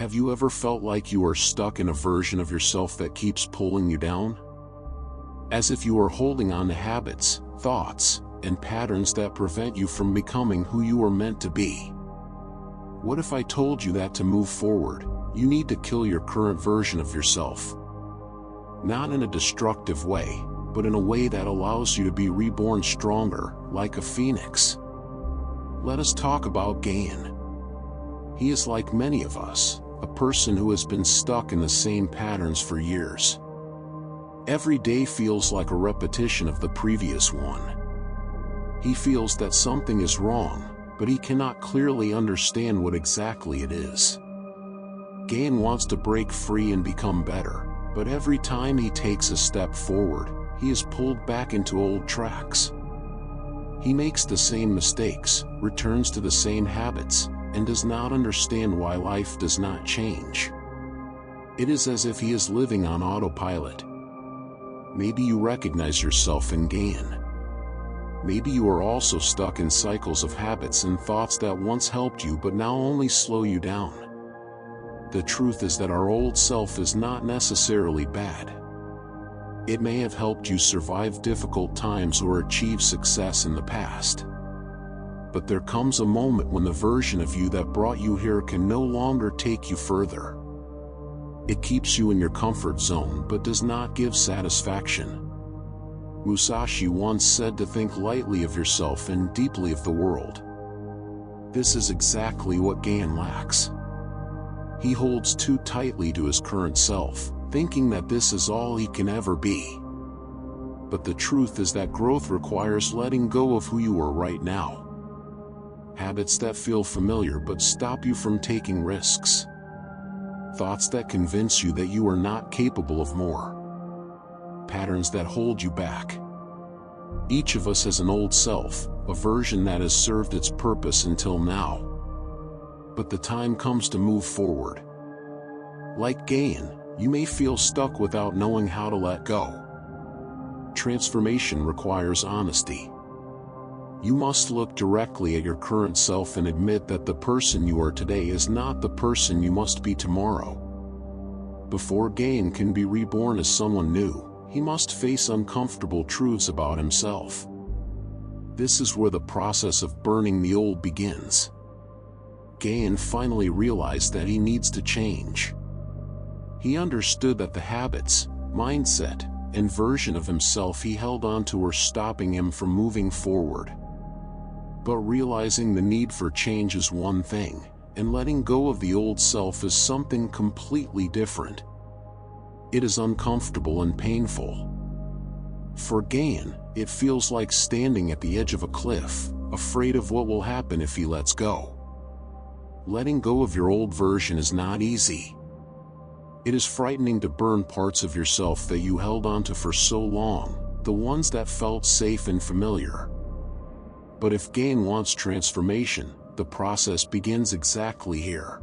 Have you ever felt like you are stuck in a version of yourself that keeps pulling you down? As if you are holding on to habits, thoughts, and patterns that prevent you from becoming who you are meant to be. What if I told you that to move forward, you need to kill your current version of yourself? Not in a destructive way, but in a way that allows you to be reborn stronger, like a phoenix. Let us talk about Gahan. He is like many of us, a person who has been stuck in the same patterns for years. Every day feels like a repetition of the previous one. He feels that something is wrong, but he cannot clearly understand what exactly it is. Gahan wants to break free and become better, but every time he takes a step forward, he is pulled back into old tracks. He makes the same mistakes, returns to the same habits, and does not understand why life does not change. It is as if he is living on autopilot. Maybe you recognize yourself in Gahan. Maybe you are also stuck in cycles of habits and thoughts that once helped you but now only slow you down. The truth is that our old self is not necessarily bad. It may have helped you survive difficult times or achieve success in the past. But there comes a moment when the version of you that brought you here can no longer take you further. It keeps you in your comfort zone but does not give satisfaction. Musashi once said to think lightly of yourself and deeply of the world. This is exactly what Gahan lacks. He holds too tightly to his current self, thinking that this is all he can ever be. But the truth is that growth requires letting go of who you are right now. Habits that feel familiar but stop you from taking risks. Thoughts that convince you that you are not capable of more. Patterns that hold you back. Each of us has an old self, a version that has served its purpose until now. But the time comes to move forward. Like Gahan, you may feel stuck without knowing how to let go. Transformation requires honesty. You must look directly at your current self and admit that the person you are today is not the person you must be tomorrow. Before Gahan can be reborn as someone new, he must face uncomfortable truths about himself. This is where the process of burning the old begins. Gahan finally realized that he needs to change. He understood that the habits, mindset, and version of himself he held on to were stopping him from moving forward. But realizing the need for change is one thing, and letting go of the old self is something completely different. It is uncomfortable and painful. For Gahan, it feels like standing at the edge of a cliff, afraid of what will happen if he lets go. Letting go of your old version is not easy. It is frightening to burn parts of yourself that you held onto for so long, the ones that felt safe and familiar. But if Gahan wants transformation, the process begins exactly here.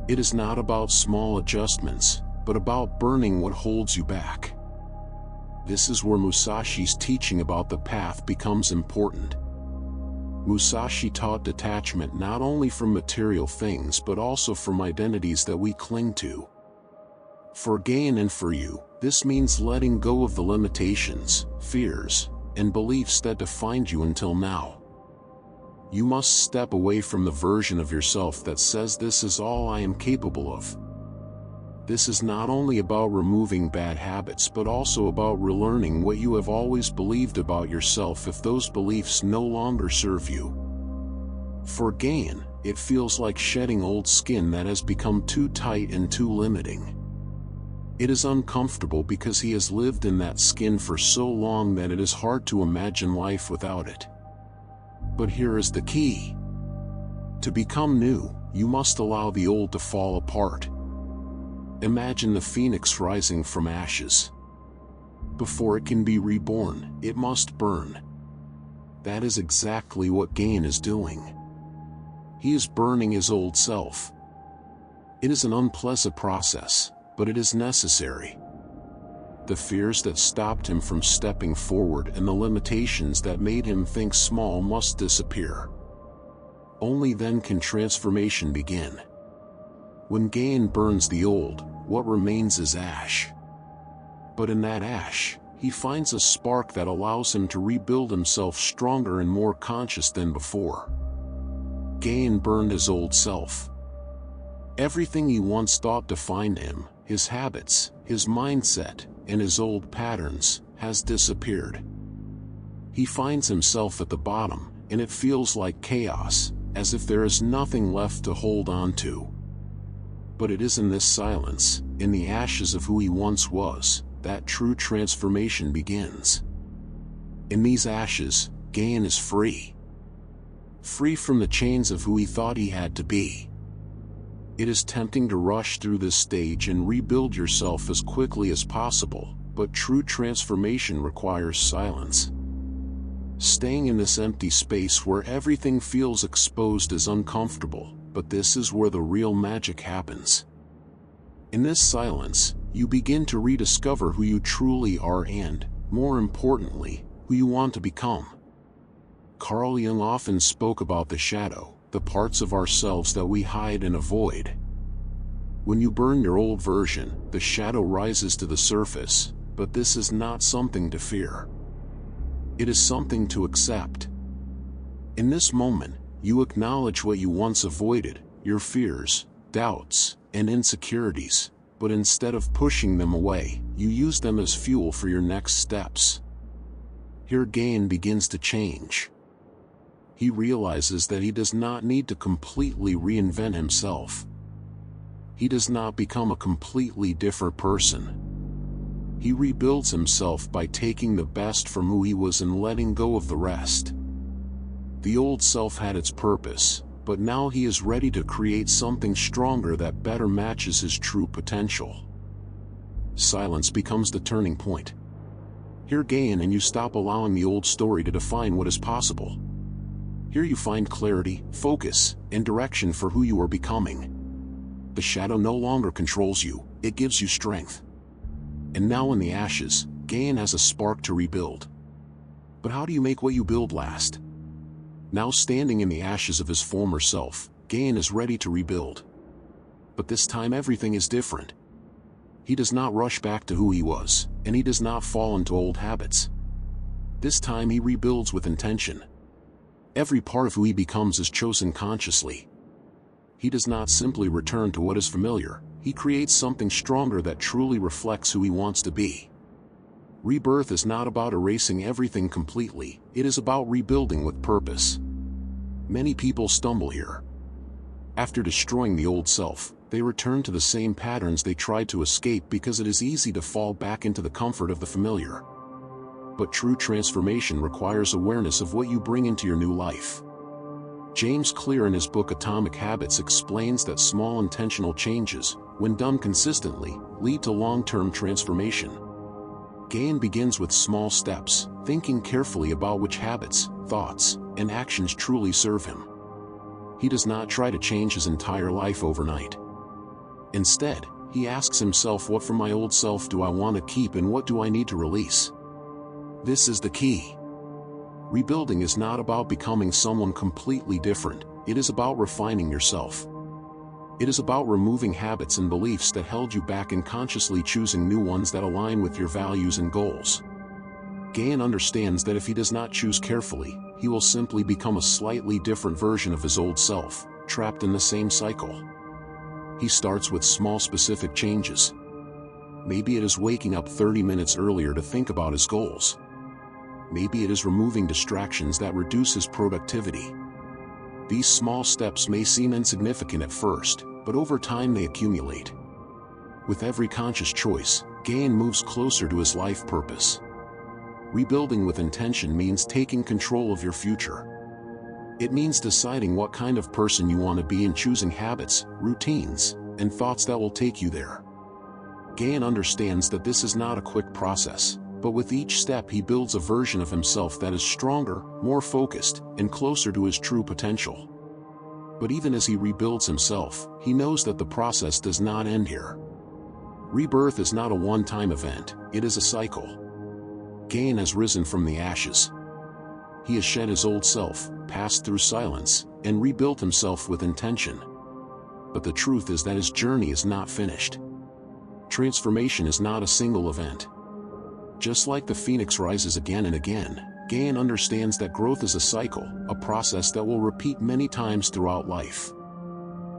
It is not about small adjustments, but about burning what holds you back. This is where Musashi's teaching about the path becomes important. Musashi taught detachment not only from material things but also from identities that we cling to. For Gahan and for you, this means letting go of the limitations, fears, and beliefs that defined you until now. You must step away from the version of yourself that says this is all I am capable of. This is not only about removing bad habits but also about relearning what you have always believed about yourself if those beliefs no longer serve you. For Gahan, it feels like shedding old skin that has become too tight and too limiting. It is uncomfortable because he has lived in that skin for so long that it is hard to imagine life without it. But here is the key. To become new, you must allow the old to fall apart. Imagine the phoenix rising from ashes. Before it can be reborn, it must burn. That is exactly what Gahan is doing. He is burning his old self. It is an unpleasant process, but it is necessary. The fears that stopped him from stepping forward and the limitations that made him think small must disappear. Only then can transformation begin. When Gahan burns the old, what remains is ash. But in that ash, he finds a spark that allows him to rebuild himself stronger and more conscious than before. Gahan burned his old self. Everything he once thought defined him, his habits, his mindset, and his old patterns, has disappeared. He finds himself at the bottom, and it feels like chaos, as if there is nothing left to hold on to. But it is in this silence, in the ashes of who he once was, that true transformation begins. In these ashes, Gahan is free. Free from the chains of who he thought he had to be. It is tempting to rush through this stage and rebuild yourself as quickly as possible, but true transformation requires silence. Staying in this empty space where everything feels exposed is uncomfortable, but this is where the real magic happens. In this silence, you begin to rediscover who you truly are and, more importantly, who you want to become. Carl Jung often spoke about the shadow, the parts of ourselves that we hide and avoid. When you burn your old version, the shadow rises to the surface, but this is not something to fear. It is something to accept. In this moment, you acknowledge what you once avoided, your fears, doubts, and insecurities, but instead of pushing them away, you use them as fuel for your next steps. Here Gahan begins to change. He realizes that he does not need to completely reinvent himself. He does not become a completely different person. He rebuilds himself by taking the best from who he was and letting go of the rest. The old self had its purpose, but now he is ready to create something stronger that better matches his true potential. Silence becomes the turning point. Here Gahan and you stop allowing the old story to define what is possible. Here you find clarity, focus, and direction for who you are becoming. The shadow no longer controls you, it gives you strength. And now in the ashes, Gahan has a spark to rebuild. But how do you make what you build last? Now standing in the ashes of his former self, Gahan is ready to rebuild. But this time everything is different. He does not rush back to who he was, and he does not fall into old habits. This time he rebuilds with intention. Every part of who he becomes is chosen consciously. He does not simply return to what is familiar, he creates something stronger that truly reflects who he wants to be. Rebirth is not about erasing everything completely, it is about rebuilding with purpose. Many people stumble here. After destroying the old self, they return to the same patterns they tried to escape because it is easy to fall back into the comfort of the familiar. But true transformation requires awareness of what you bring into your new life. James Clear in his book Atomic Habits explains that small intentional changes, when done consistently, lead to long-term transformation. Gahan begins with small steps, thinking carefully about which habits, thoughts, and actions truly serve him. He does not try to change his entire life overnight. Instead, he asks himself, what from my old self do I want to keep and what do I need to release? This is the key. Rebuilding is not about becoming someone completely different, it is about refining yourself. It is about removing habits and beliefs that held you back and consciously choosing new ones that align with your values and goals. Gahan understands that if he does not choose carefully, he will simply become a slightly different version of his old self, trapped in the same cycle. He starts with small specific changes. Maybe it is waking up 30 minutes earlier to think about his goals. Maybe it is removing distractions that reduce his productivity. These small steps may seem insignificant at first, but over time they accumulate. With every conscious choice, Gahan moves closer to his life purpose. Rebuilding with intention means taking control of your future. It means deciding what kind of person you want to be and choosing habits, routines, and thoughts that will take you there. Gahan understands that this is not a quick process, but with each step he builds a version of himself that is stronger, more focused, and closer to his true potential. But even as he rebuilds himself, he knows that the process does not end here. Rebirth is not a one-time event, it is a cycle. Gahan has risen from the ashes. He has shed his old self, passed through silence, and rebuilt himself with intention. but the truth is that his journey is not finished. Transformation is not a single event. Just like the phoenix rises again and again, Gahan understands that growth is a cycle, a process that will repeat many times throughout life.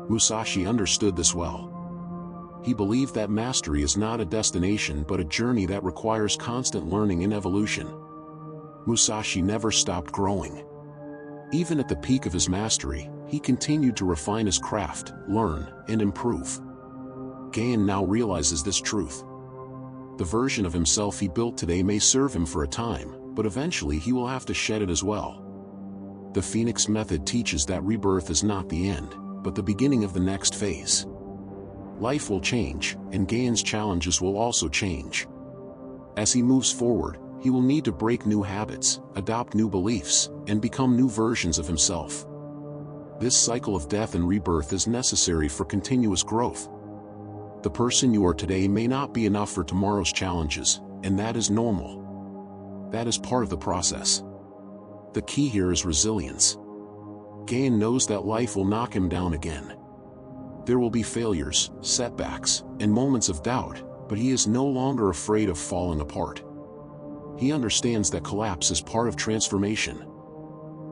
Musashi understood this well. He believed that mastery is not a destination but a journey that requires constant learning and evolution. Musashi never stopped growing. Even at the peak of his mastery, he continued to refine his craft, learn, and improve. Gahan now realizes this truth. The version of himself he built today may serve him for a time, but eventually he will have to shed it as well. The Phoenix method teaches that rebirth is not the end, but the beginning of the next phase. Life will change, and Gahan's challenges will also change. As he moves forward, he will need to break new habits, adopt new beliefs, and become new versions of himself. This cycle of death and rebirth is necessary for continuous growth. The person you are today may not be enough for tomorrow's challenges, and that is normal. That is part of the process. The key here is resilience. Gahan knows that life will knock him down again. There will be failures, setbacks, and moments of doubt, but he is no longer afraid of falling apart. He understands that collapse is part of transformation.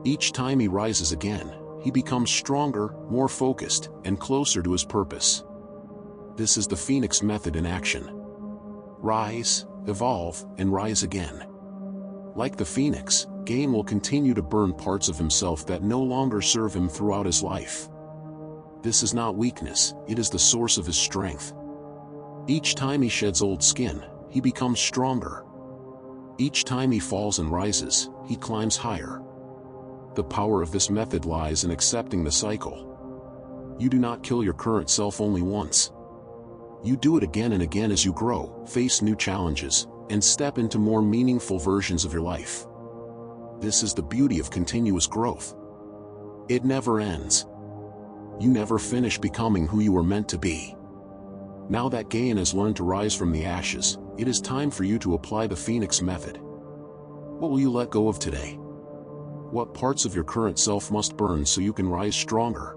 Each time he rises again, he becomes stronger, more focused, and closer to his purpose. This is the Phoenix method in action. Rise, evolve, and rise again. Like the Phoenix, Gahan will continue to burn parts of himself that no longer serve him throughout his life. This is not weakness, it is the source of his strength. Each time he sheds old skin, he becomes stronger. Each time he falls and rises, he climbs higher. The power of this method lies in accepting the cycle. You do not kill your current self only once. You do it again and again as you grow, face new challenges, and step into more meaningful versions of your life. This is the beauty of continuous growth. It never ends. You never finish becoming who you were meant to be. Now that Gahan has learned to rise from the ashes, it is time for you to apply the Phoenix method. What will you let go of today? What parts of your current self must burn so you can rise stronger?